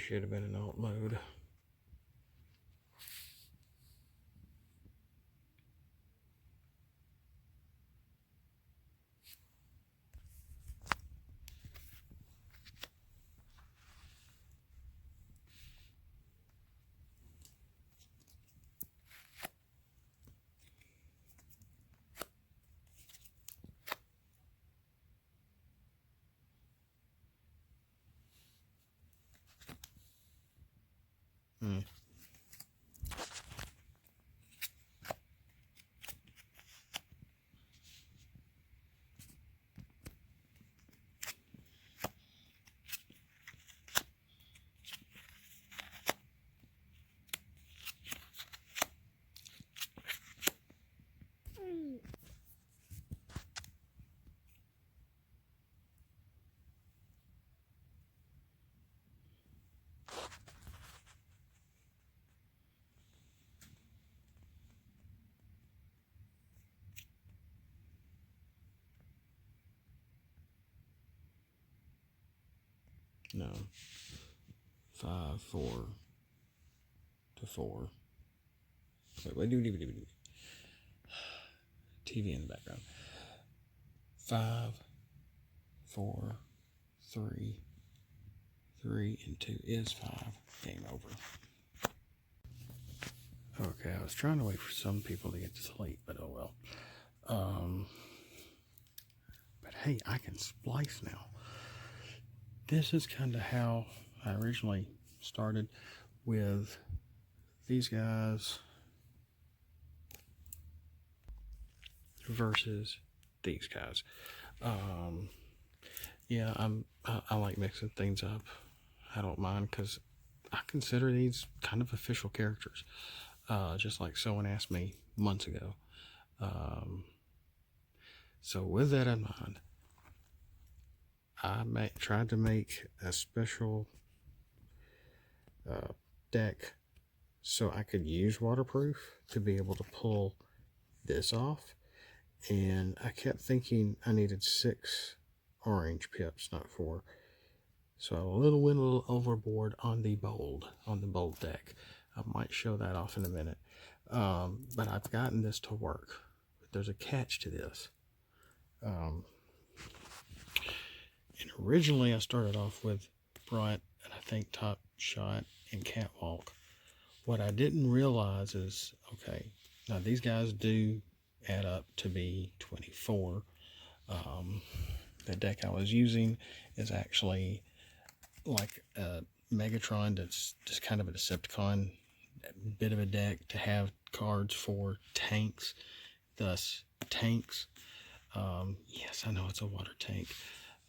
should have been in alt mode. No. 5, 4 to 4. Wait, TV in the background. 5, 4, 3, 3, and 2 is 5. Game over. Okay, I was trying to wait for some people to get to sleep, but oh well. But hey, I can splice now. This is kind of how I originally started with these guys versus these guys. Yeah, I like mixing things up. I don't mind because I consider these kind of official characters. Just like someone asked me months ago. So with that in mind, I tried to make a special deck so I could use waterproof to be able to pull this off. And I kept thinking I needed 6 orange pips, not 4. So I went a little overboard on the bold deck. I might show that off in a minute. But I've gotten this to work. But there's a catch to this. And originally I started off with Brunt and I think Top Shot and Catwalk. What I didn't realize is, okay, now these guys do add up to be 24. The deck I was using is actually like a Megatron that's just kind of a Decepticon bit of a deck to have cards for tanks, thus tanks. Yes, I know it's a water tank,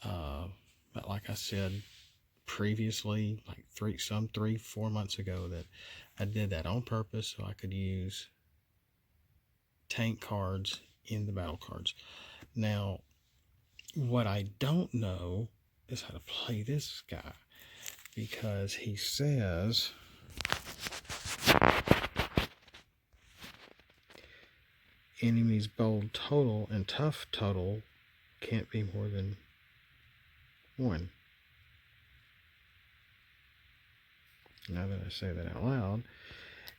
but like I said previously, like 3-4 months ago, that I did that on purpose so I could use tank cards in the battle cards. Now, what I don't know is how to play this guy, because he says enemies bold total and tough total can't be more than 1. Now that I say that out loud,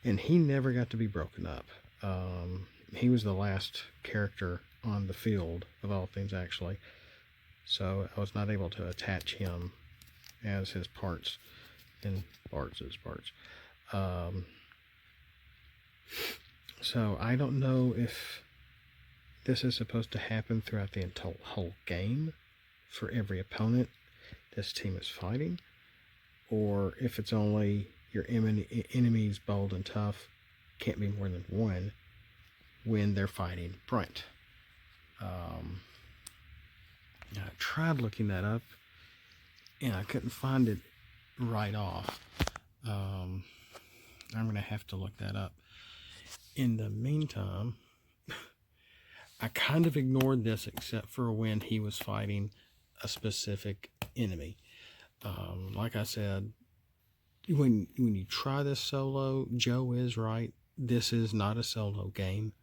and he never got to be broken up. He was the last character on the field of all things, actually, so I was not able to attach him as his parts in Bart's parts. So I don't know if this is supposed to happen throughout the whole game for every opponent this team is fighting, or if it's only your enemies bold and tough can't be more than 1 when they're fighting Brunt. I tried looking that up and I couldn't find it right off. I'm gonna have to look that up. In the meantime, I kind of ignored this except for when he was fighting a specific enemy. Like I said, when you try this solo, Joe is right. This is not a solo game,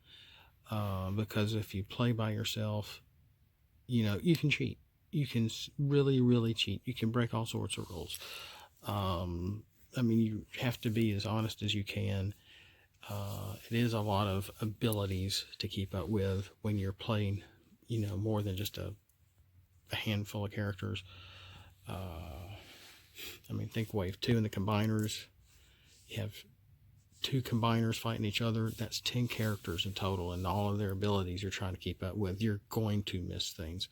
because if you play by yourself, you know, you can cheat. You can really, really cheat. You can break all sorts of rules. I mean, you have to be as honest as you can. It is a lot of abilities to keep up with when you're playing, more than just a handful of characters. I mean, think Wave 2 and the combiners. You have 2 combiners fighting each other. That's 10 characters in total, and all of their abilities you're trying to keep up with. You're going to miss things.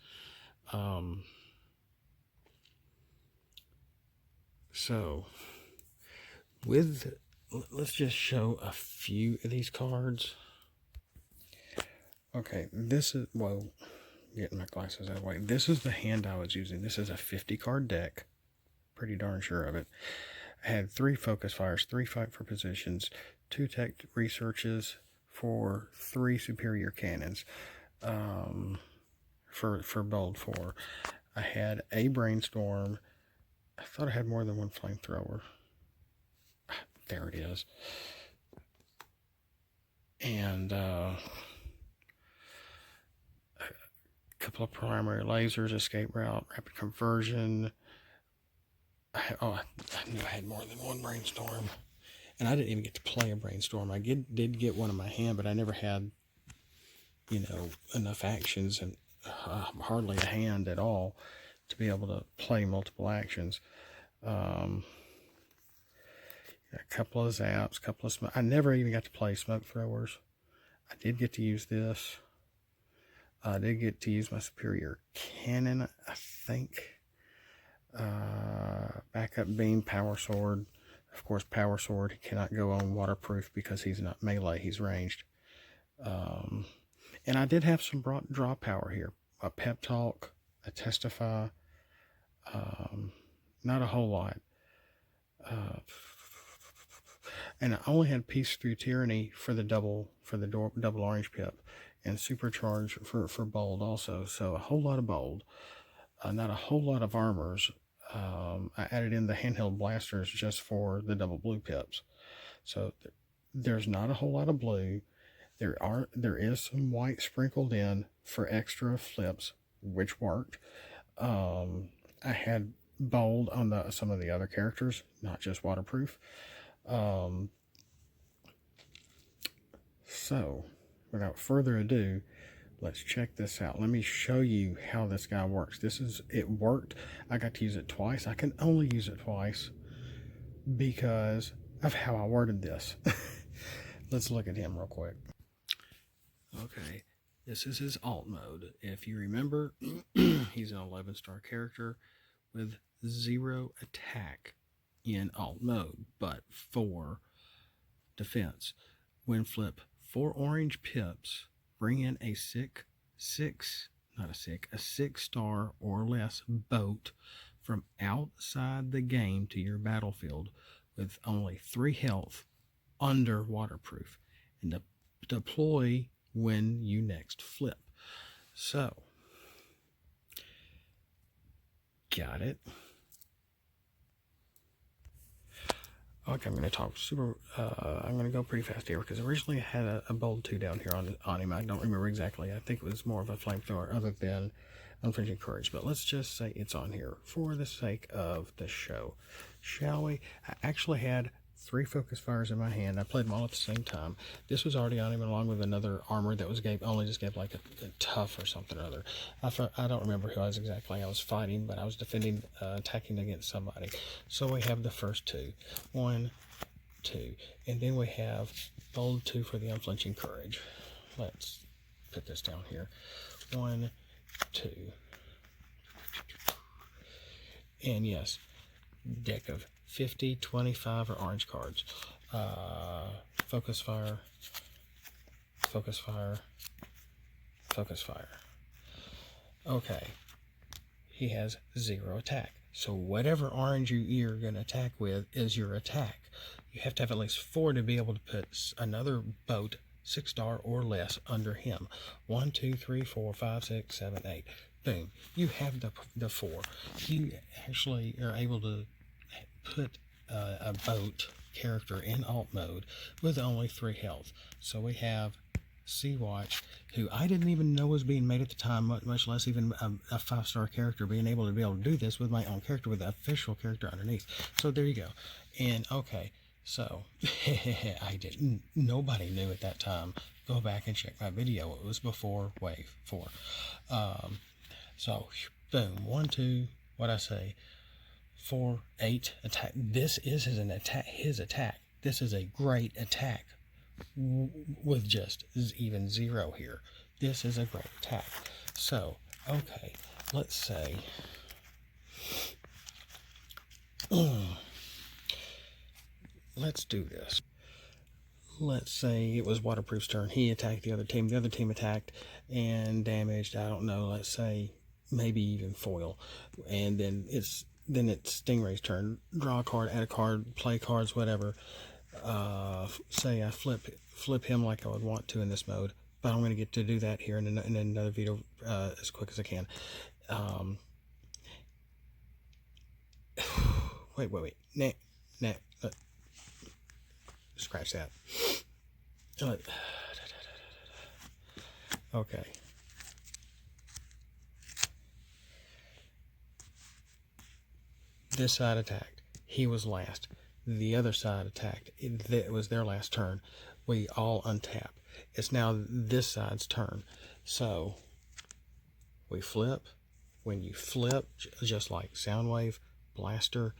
So, let's just show a few of these cards. Okay, this is, well, getting my glasses out of the way. This is the hand I was using. This is a 50 card deck. Pretty darn sure of it. I had 3 focus fires, 3 fight for positions, 2 tech researches for 3 superior cannons. For bold 4. I had a brainstorm. I thought I had more than 1 flamethrower. There it is. And a couple of primary lasers, escape route, rapid conversion. I knew I had more than 1 brainstorm. And I didn't even get to play a brainstorm. I did get one in my hand, but I never had, enough actions and hardly a hand at all to be able to play multiple actions. A couple of zaps, a couple of smoke. I never even got to play smoke throwers. I did get to use this. I did get to use my superior cannon, I think. Backup beam, power sword. Of course, power sword, he cannot go on waterproof because he's not melee, he's ranged. And I did have some draw power here. A pep talk, a testify. Not a whole lot. And I only had peace through tyranny for the double orange pip, and supercharge for bold also. So a whole lot of bold, not a whole lot of armors. I added in the handheld blasters just for the double blue pips. So there's not a whole lot of blue. There is some white sprinkled in for extra flips, which worked. I had bold on some of the other characters, not just waterproof. So without further ado, let's check this out. Let me show you how this guy works. It worked. I got to use it twice. I can only use it twice because of how I worded this. Let's look at him real quick. Okay, this is his alt mode. If you remember, he's an 11-star character with 0 attack in alt mode, but 4 defense. When flip 4 orange pips, bring in a 6-star or less boat from outside the game to your battlefield with only 3 health under waterproof, and deploy when you next flip. So, got it. Okay, I'm going to talk I'm going to go pretty fast here because originally I had a bold 2 down here on him. I don't remember exactly. I think it was more of a flamethrower other than unflinching courage. But let's just say it's on here for the sake of the show. Shall we? I actually had 3 focus fires in my hand. I played them all at the same time. This was already on him along with another armor that was only gave like a tough or something or other. I don't remember who I was fighting, but I was defending, attacking against somebody. So we have the first 2. 1, 2. And then we have bold 2 for the unflinching courage. Let's put this down here. 1, 2. And yes, deck of 50, 25, or orange cards. Focus fire, focus fire, focus fire. Okay. He has 0 attack. So whatever orange you're going to attack with is your attack. You have to have at least 4 to be able to put another boat 6-star or less under him. 1, 2, 3, 4, 5, 6, 7, 8. Boom. You have the 4. You actually are able to put a boat character in alt mode with only 3 health. So we have Sea-Watch, who I didn't even know was being made at the time, much less even a 5-star character, being able to do this with my own character, with the official character underneath. So there you go. And okay, so I didn't, nobody knew at that time. Go back and check my video. It was before Wave 4. So boom, 1, 2, what'd I say? 4, 8 attack. This is an attack. His attack. This is a great attack with just even 0 here. This is a great attack. So okay, let's say let's do this. Let's say it was Waterproof's turn. He attacked the other team. The other team attacked and damaged, I don't know, let's say maybe even foil. And then it's Stingray's turn. Draw a card, add a card, play cards, whatever. Say I flip him like I would want to in this mode, but I'm going to get to do that here in another video as quick as I can. Wait. Nah. Scratch that. Okay. This side attacked. He was last. The other side attacked. It was their last turn. We all untap. It's now this side's turn. So we flip. When you flip, just like Soundwave, Blaster,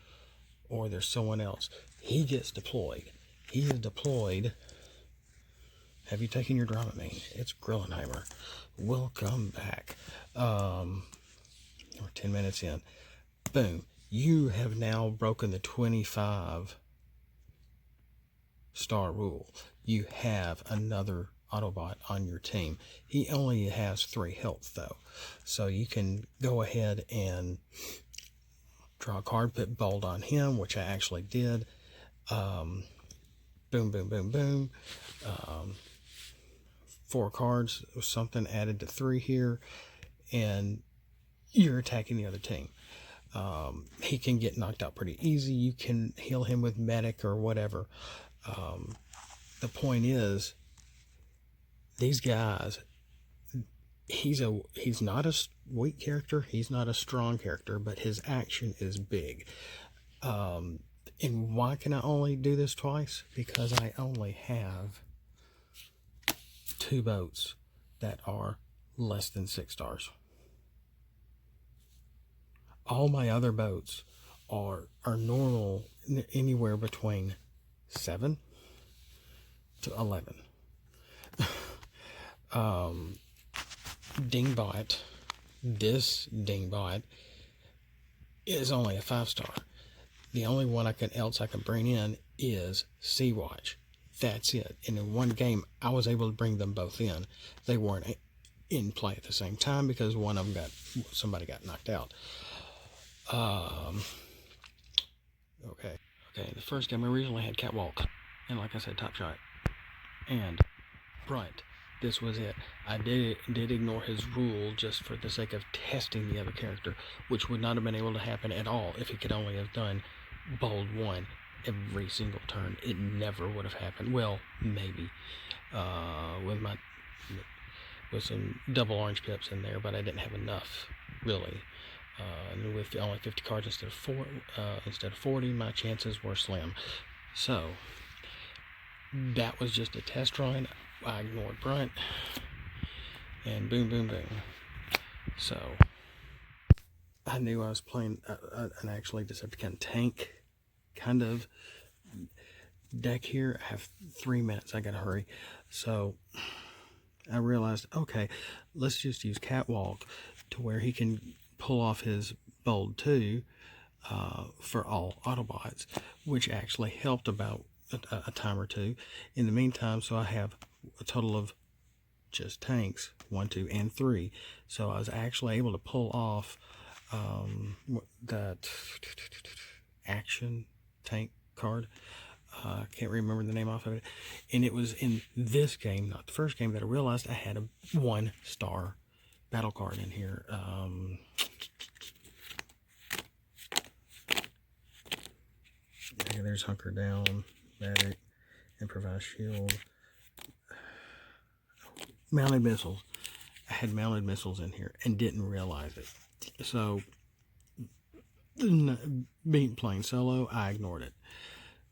or there's someone else, he gets deployed. He is deployed. Have you taken your Dramamine? It's Grillenheimer. Welcome back. We're 10 minutes in. Boom. You have now broken the 25-star rule. You have another Autobot on your team. He only has 3 health though. So you can go ahead and draw a card, put bold on him, which I actually did. Boom. 4 cards, something added to 3 here, and you're attacking the other team. He can get knocked out pretty easy. You can heal him with medic or whatever. The point is, these guys, he's not a weak character, he's not a strong character, but his action is big. And why can I only do this twice? Because I only have 2 boats that are less than 6 stars. All my other boats are normal, anywhere between 7 to 11. This Dingbot is only a 5-star. The only one I can bring in is Sea-Watch. That's it. And in one game, I was able to bring them both in. They weren't in play at the same time because one of them somebody got knocked out. Okay. The first game I originally had Catwalk, and like I said, Top Shot, and Bryant. This was it. I did ignore his rule just for the sake of testing the other character, which would not have been able to happen at all if he could only have done bold 1 every single turn. It never would have happened. Well, maybe with some double orange pips in there, but I didn't have enough really. And with only 50 cards instead of 40, my chances were slim. So that was just a test run. I ignored Brunt, and boom. So I knew I was playing an actually Decepticon tank kind of deck here. I have 3 minutes. I gotta hurry. So I realized, okay, let's just use Catwalk to where he can pull off his bold 2 for all Autobots, which actually helped about a time or 2 in the meantime. So I have a total of just tanks 1, 2, and 3. So I was actually able to pull off that action tank card. I can't remember the name off of it, and it was in this game, not the first game, that I realized I had a 1-star battle card in here. Okay, there's Hunker Down, Medic, Improvised Shield. mounted missiles. I had mounted missiles in here and didn't realize it. So, being playing solo, I ignored it.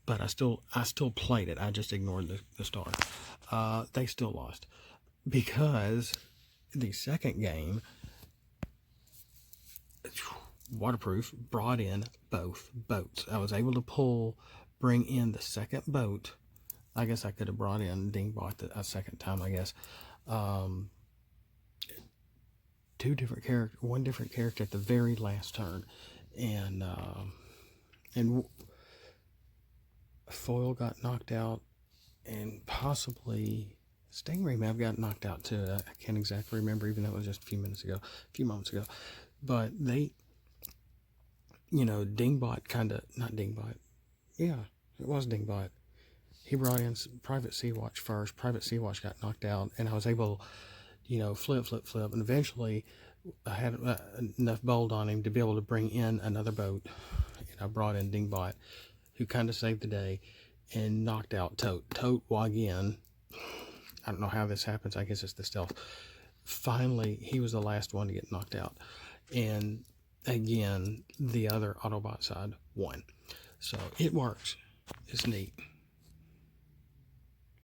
But I still played it. I just ignored the star. They still lost because the second game, waterproof, brought in both boats. I was able to bring in the second boat. I guess I could have brought in Dingbot a second time, I guess. Two different characters, one different character at the very last turn, and Foil got knocked out, and possibly Stingray may have got knocked out too. I can't exactly remember, even though it was just a few moments ago. But they, Dingbot not Dingbot. Yeah, it was Dingbot. He brought in Private Sea-Watch first. Private Sea-Watch got knocked out, and I was able, flip, and eventually I had enough bold on him to be able to bring in another boat, and I brought in Dingbot, who kind of saved the day and knocked out Tote. Tote again. I don't know how this happens. I guess it's the stealth. Finally, he was the last one to get knocked out, and again, the other Autobot side won. So it works. It's neat.